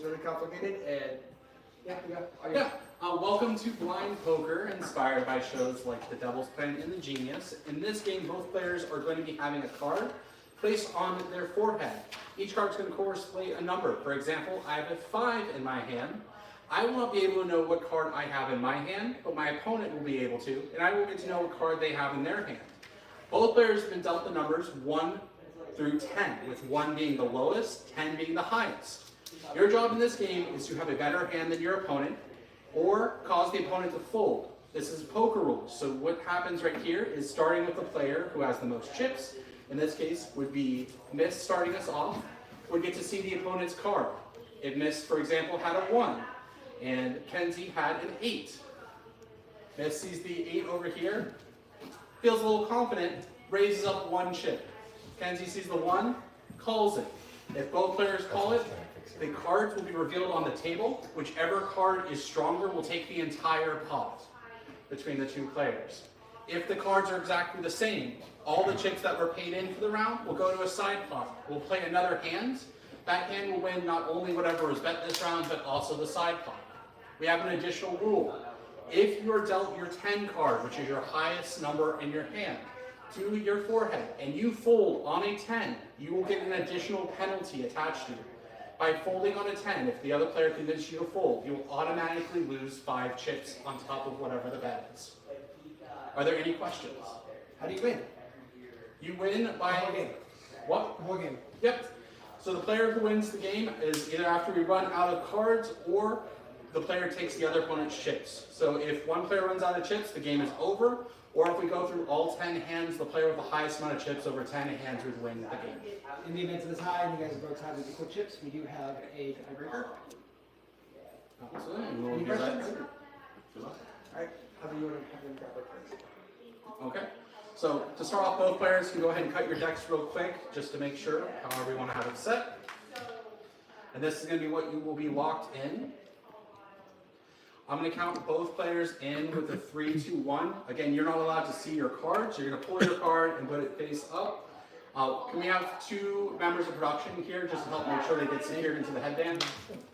it's really complicated, and welcome to Blind Poker, inspired by shows like The Devil's Plan and The Genius. In this game, both players are going to be having a card placed on their forehead. Each card is going to correspond a number. For example, I have a 5 in my hand. I will not be able to know what card I have in my hand, but my opponent will be able to, and I will get to know what card they have in their hand. Both players have been dealt the numbers 1 through 10, with 1 being the lowest, 10 being the highest. Your job in this game is to have a better hand than your opponent, or cause the opponent to fold. This is poker rules. So what happens right here is starting with the player who has the most chips, in this case would be Miss starting us off, would get to see the opponent's card. If Miss, for example, had a 1, and Kenzie had an 8. Miss sees the 8 over here, feels a little confident, raises up 1 chip. Kenzie sees the 1, calls it. If both players call it, the cards will be revealed on the table. Whichever card is stronger will take the entire pot between the 2 players. If the cards are exactly the same, all the chips that were paid in for the round will go to a side pot. We'll play another hand. That hand will win not only whatever was bet this round, but also the side pot. We have an additional rule. If you're dealt your 10 card, which is your highest number in your hand, to your forehead, and you fold on a 10, you will get an additional penalty attached to you. By folding on a 10, if the other player convinces you to fold, you will automatically lose 5 chips on top of whatever the bet is. Are there any questions? how do you win? You win by... Whole game. What? The whole game. Yep. So the player who wins the game is either after we run out of cards, or the player takes the other opponent's chips. So if one player runs out of chips, the game is over. Or if we go through all 10 hands, the player with the highest amount of chips over 10 hands would win the game. In the event of the tie, and you guys both have equal chips, we do have a tiebreaker. Absolutely. We'll Any do that. questions? Alright, how do you want to have them grab it first? Okay. So to start off, both players can go ahead and cut your decks real quick, just to make sure, however you want to have it set. And this is going to be what you will be locked in. I'm going to count both players in with a 3, 2, 1. Again, you're not allowed to see your cards. You're going to pull your card and put it face up. Can we have 2 members of production here just to help make sure they get secured into the headband?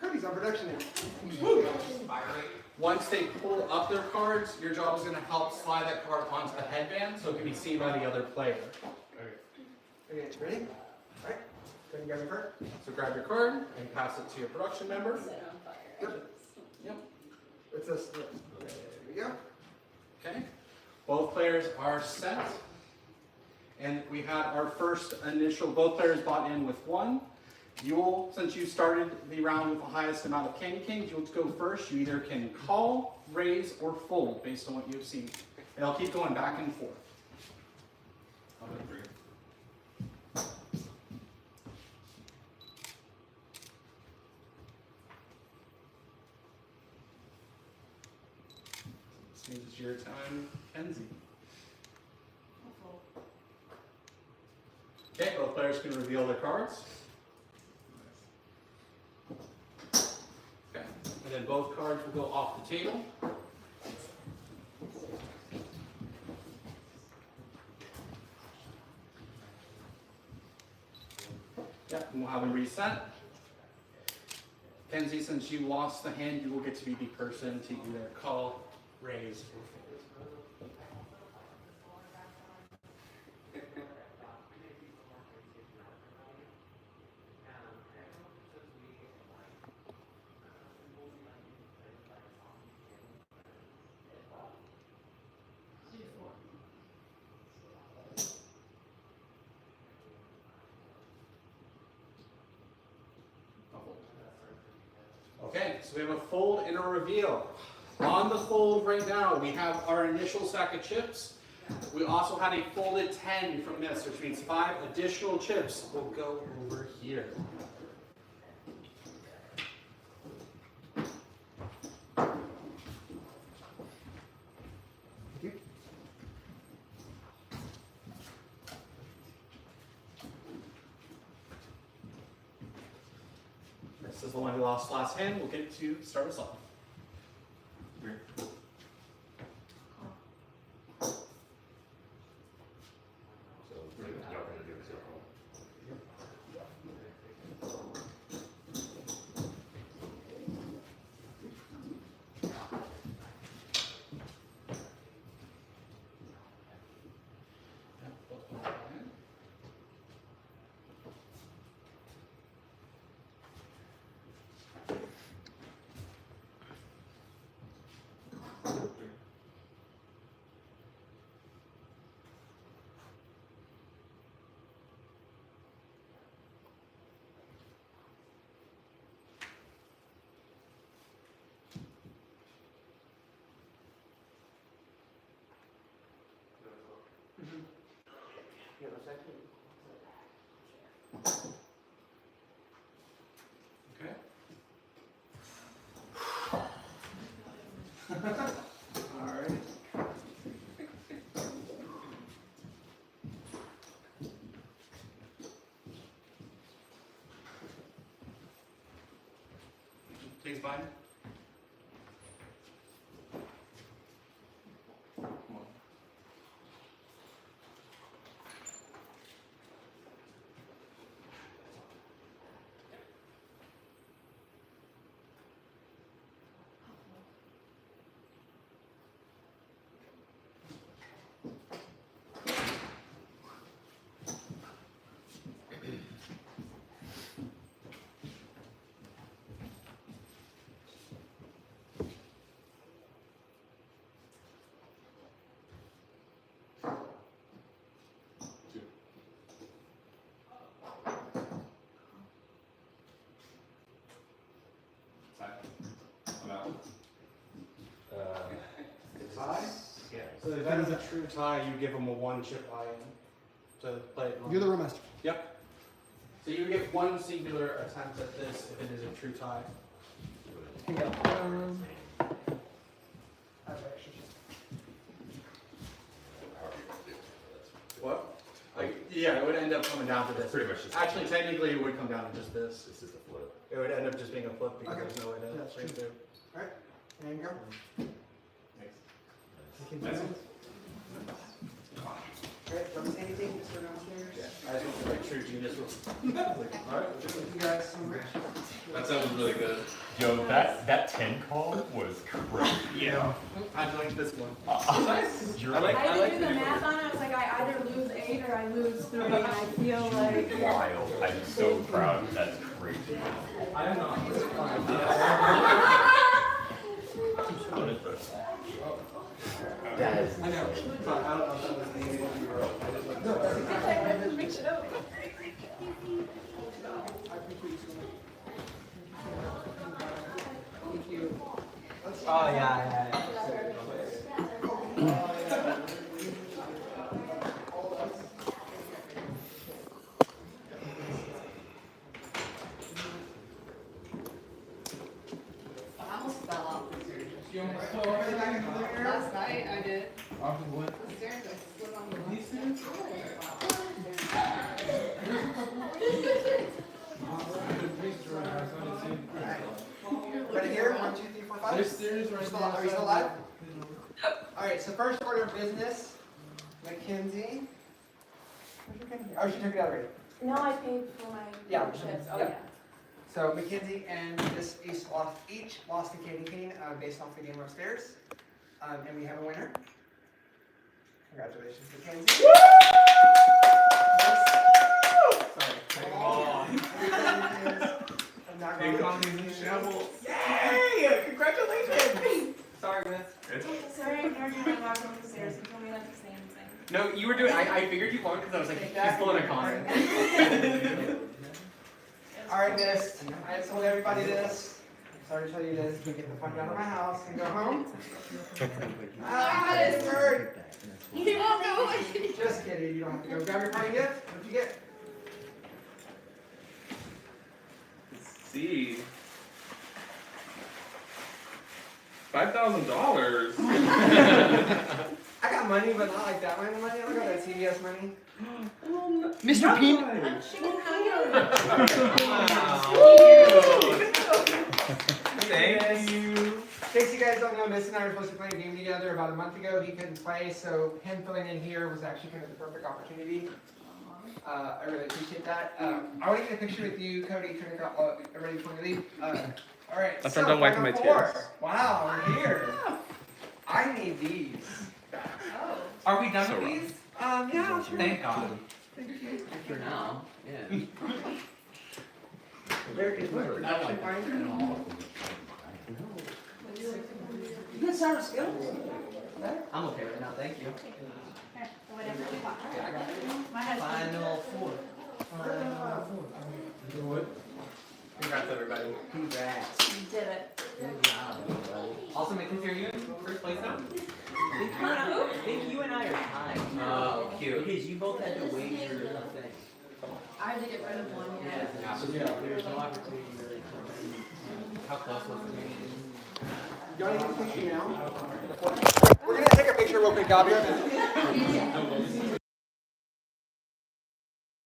Cody's on production now. Once they pull up their cards, your job is going to help slide that card onto the headband so it can be seen by the other player. Okay, ready? Alright, go ahead and grab your card. So grab your card and pass it to your production member. Yep. Yep. It's this. There we go. Okay. Both players are set. And we had our first initial, both players bought in with 1. You'll, since you started the round with the highest amount of kings, you'll go first. You either can call, raise, or fold based on what you've seen. And I'll keep going back and forth. This means it's your time, Kenzie. Okay, both players can reveal their cards. Okay, and then both cards will go off the table. Yep, and we'll have them reset. Kenzie, since you lost the hand, you will get to be the person to either call, raise, or fold. Okay, so we have a fold and a reveal. On the fold right now, we have our initial stack of chips. We also had a folded 10 from this, which means 5 additional chips will go over here. This is the one who lost last hand. We'll get to start us off. Alright. Please bind. I'm out. Tie? Yeah. So if that is a true tie, you give them a 1 chip tie to play it. You're the room master. Yep. So you get 1 singular attempt at this if it is a true tie. What? Yeah, it would end up coming down to this. Pretty much just Actually, technically, it would come down to just this. This is the flip. It would end up just being a flip because Okay. there's no way to That's swing true. through. Alright, and go. Nice. Alright, don't say anything, just go downstairs. I think like true genius will. Alright. Thank you guys so much. That sounds really good. Yo, that 10 call was crazy. Yeah. I like this one. Nice. You're I like- like I had to do the math on it. I was like, I either lose 8 or I lose 3. And I feel like wild. I'm so proud. That's crazy. I am not. That is I know. But I don't know if that was the what you wrote. I just looked at it. mix it up. Thank you. Oh yeah. I almost fell off the stairs. You almost fell over the back of the chair? Last night I did. Off of what? The stairs, I slid on the left These side. stairs? Ready here? 1, 2, 3, 4, 5. There's stairs right there. Are you still alive? Alright, so first order of business, Mackenzie. Where's Mackenzie? Oh, she took it out already. No, I paid for my Yeah. chips. Oh Yeah. yeah. So Mackenzie and this each lost a candy cane based off the game upstairs. And we have a winner. Congratulations, Mackenzie. Sorry. I'm not going to. Yay! Congratulations! Sorry, miss. Sorry, I ignored you when I walked up the stairs. You told me not to say anything. No, you were doing. I figured you won because I was like, he's pulling a con. Alright, miss. I told everybody this. Sorry to tell you this. You get the fuck out of my house and go home. It's bird. You won't go. Just kidding. You don't have to go. Grab your party gift. What'd you get? See. $5,000. I got money, but not like that kind of money. I got that CVS money. Mr. Peen. Thank you. In case you guys don't know, Miss and I were supposed to play a game together about a month ago. He couldn't play, so him filling in here was actually kind of the perfect opportunity. I really appreciate that. I want to get a picture with you, Cody. Turn it off. Ready before we leave. All right. After I'm done wiping my final tears. four. Wow, we're here. I need these. Oh. Are we done So with these? Yeah. Sure. Thank God. For now. Yeah. Where is my production binder? You can start a skill. I'm okay right now, thank you. Whatever you want. Yeah, I got it. My husband. Final 4. Congrats, everybody. Congrats. You did it. Good job, everybody. Also, Mackenzie, are you in first place now? I think you and I are tied. Oh, cute. Because you both had to wager the thing. I had to get rid of one, yeah. So there's no opportunity really. How close was the game? You want to get a picture now? We're gonna take a picture real quick, Gabriel.